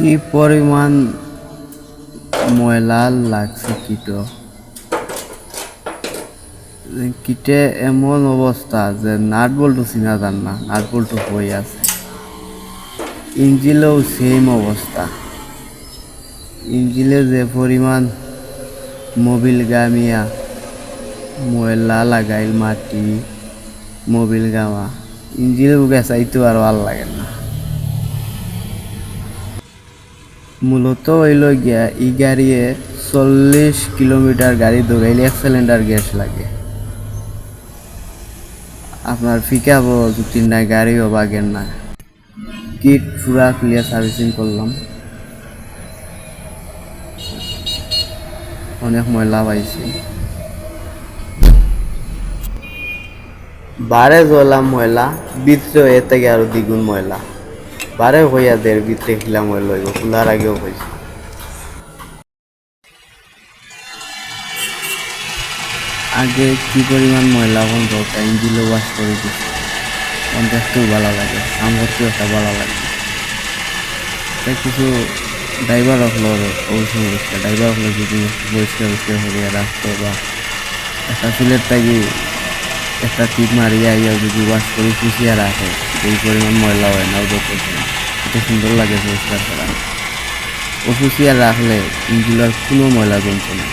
কি পরিমাণ ময়লা লাগছে কিটে এমন অবস্থা যে নাট বল্টু চিনা যান না, নাট বল্টু হয়ে আছে। ইঞ্জিলেও সেম অবস্থা, ইঞ্জিলে যে পরিমাণ মোবিল গামিয়া ময়লা লাগাইল, মাটি মোবিল গামা, ইঞ্জিলেও গেছাইতো আর ভাল লাগে না। মূলত হইল গিয়া ই গাড়িয়ে 40 কিলোমিটার গাড়ি দৌড়াইলে 1 সিলিন্ডার গ্যাস লাগে। আপনার পিকআপও 2-3টা গাড়িও বাগেন না। কিট পুরা ক্লিয়ার সার্ভিসিং করলাম, অনেক ময়লা পাইছি। বারে জ্বলাম ময়লা, ভিতরে এর থেকে আরো দ্বিগুণ ময়লা। বারে হইয়া দের ভিতরে খিলাম হইল, খোলার আগেও হয়েছে। আগে কি পরিমাণ ময়লা বন্ধ ইঞ্জিলে ওয়াশ করে দিচ্ছে, দেখতেও ভালো লাগে, কাম করতেও একটা ভালো লাগে। তাই কিছু ড্রাইভার হলো অবশ্যই ড্রাইভার হলো যদি পরিষ্কার হয়ে রাখতো, বা একটা সিলেট থাকি একটা টিপ মারিয়া ইয়া যদি ওয়াশ করে খুশিয়া রাখে, এই পরিমাণ ময়লা হয় না, এত সুন্দর লাগে পরিষ্কার করা। ও খুশিয়া রাখলে ইঞ্জিলার কোনো ময়লা জমতো না।